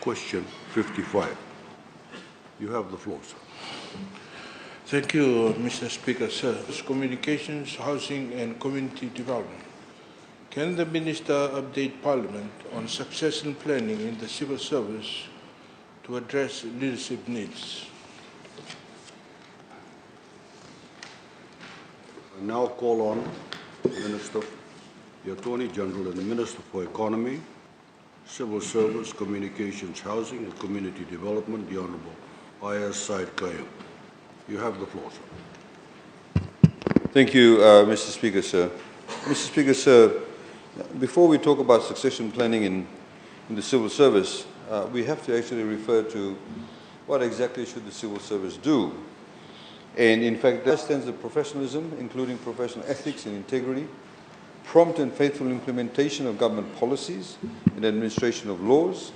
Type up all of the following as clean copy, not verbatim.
question 55. You have the floor, sir. Thank you, Mr. Speaker. Sir, Communications, Housing and Community Development. Can the Minister update Parliament on succession planning in the civil service to address leadership needs? I now call on the Minister, the Attorney General and the Minister for Economy, Civil Service, Communications, Housing and Community Development, the Honourable I.S. Said Kayum. You have the floor, sir. Thank you, Mr. Speaker, sir. Mr. Speaker, sir, before we talk about succession planning in the civil service, we have to actually refer to what exactly should the civil service do. And in fact, that stands for professionalism, including professional ethics and integrity, prompt and faithful implementation of government policies and administration of laws,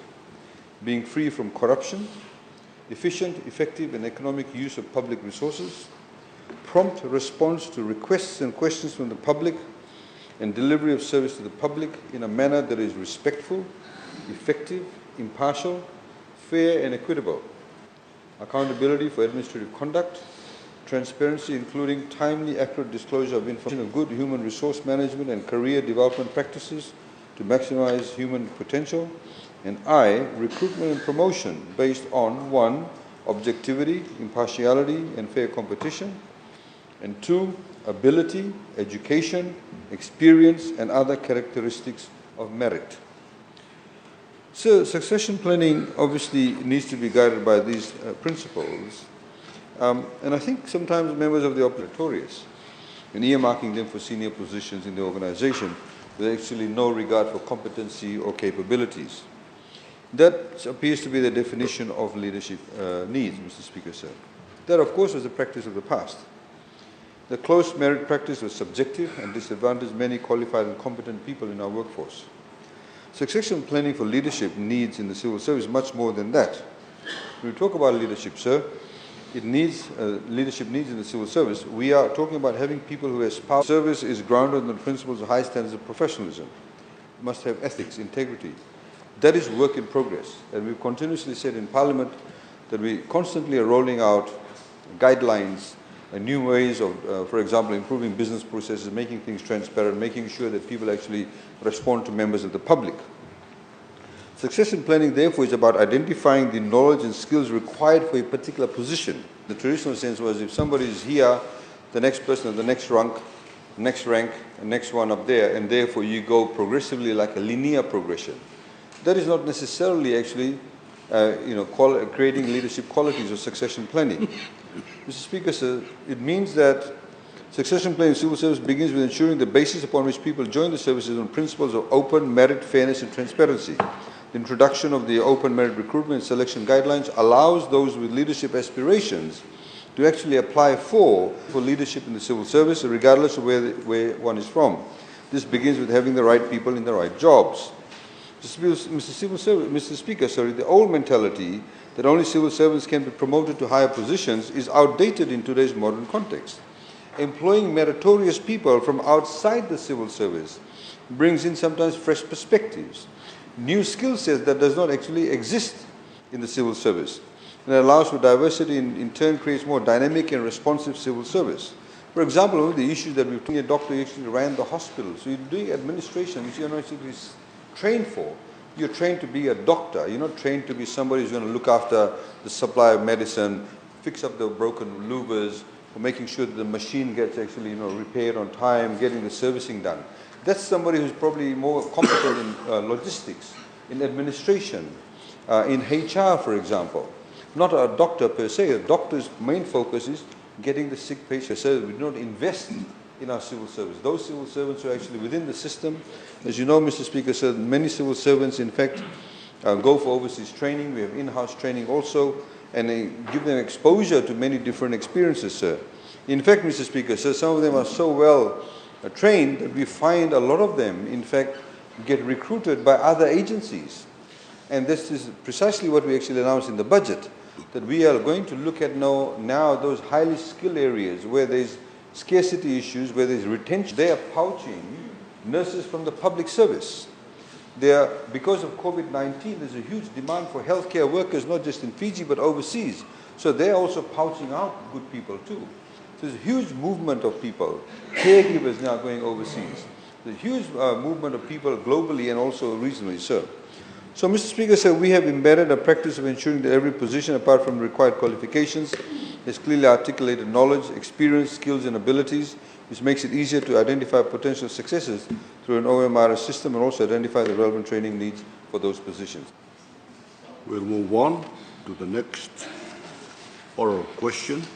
being free from corruption, efficient, effective and economic use of public resources, prompt response to requests and questions from the public, and delivery of service to the public in a manner that is respectful, effective, impartial, fair and equitable, accountability for administrative conduct, transparency including timely, accurate disclosure of information of good human resource management and career development practices to maximize human potential, and I, recruitment and promotion based on 1, objectivity, impartiality and fair competition, and 2, ability, education, experience and other characteristics of merit. So succession planning obviously needs to be guided by these principles. And I think sometimes members of the operatorious, in earmarking them for senior positions in the organization, with actually no regard for competency or capabilities. That appears to be the definition of leadership needs, Mr. Speaker, sir. That, of course, was the practice of the past. The close merit practice was subjective and disadvantaged many qualified and competent people in our workforce. Succession planning for leadership needs in the civil service is much more than that. When we talk about leadership, sir, it needs leadership needs in the civil service. We are talking about having people who espouse service is grounded on the principles of high standards of professionalism. Must have ethics, integrity. That is work in progress. And we've continuously said in Parliament that we constantly are rolling out guidelines and new ways of, for example, improving business processes, making things transparent, making sure that people actually respond to members of the public. Succession planning, therefore, is about identifying the knowledge and skills required for a particular position. The traditional sense was if somebody is here, the next person at the next rank, and next one up there, and therefore you go progressively like a linear progression. That is not necessarily actually creating leadership qualities or succession planning. Mr. Speaker, sir, it means that succession planning in civil service begins with ensuring the basis upon which people join the services on principles of open merit, fairness and transparency. The introduction of the open merit recruitment and selection guidelines allows those with leadership aspirations to actually apply for leadership in the civil service regardless of where one is from. This begins with having the right people in the right jobs. Mr. Speaker, the old mentality that only civil servants can be promoted to higher positions is outdated in today's modern context. Employing meritorious people from outside the civil service brings in sometimes fresh perspectives, new skill sets that does not actually exist in the civil service. And it allows for diversity and in turn creates more dynamic and responsive civil service. For example, one of the issues that we've seen, a doctor actually ran the hospital. So you're doing administration, which you're not actually trained for. You're trained to be a doctor. You're not trained to be somebody who's going to look after the supply of medicine, fix up the broken louvers, or making sure that the machine gets actually repaired on time, getting the servicing done. That's somebody who's probably more competent in logistics, in administration, in HR, for example. Not a doctor per se. A doctor's main focus is getting the sick patient. So we do not invest in our civil service. Those civil servants who are actually within the system. As you know, Mr. Speaker, sir, many civil servants, in fact, go for overseas training. We have in-house training also, and they give them exposure to many different experiences, sir. In fact, Mr. Speaker, sir, some of them are so well trained that we find a lot of them, in fact, get recruited by other agencies. And this is precisely what we actually announced in the budget, that we are going to look at now those highly skilled areas where there's scarcity issues, where there's retention. They are poaching nurses from the public service. because of COVID-19, there's a huge demand for healthcare workers, not just in Fiji, but overseas. So they're also pouching out good people too. So there's a huge movement of people, caregivers now going overseas. There's a huge movement of people globally and also regionally, sir. So, Mr. Speaker, sir, we have embedded a practice of ensuring that every position, apart from required qualifications, has clearly articulated knowledge, experience, skills and abilities, which makes it easier to identify potential successes through an OMRS system and also identify the relevant training needs for those positions. We'll move on to the next oral question.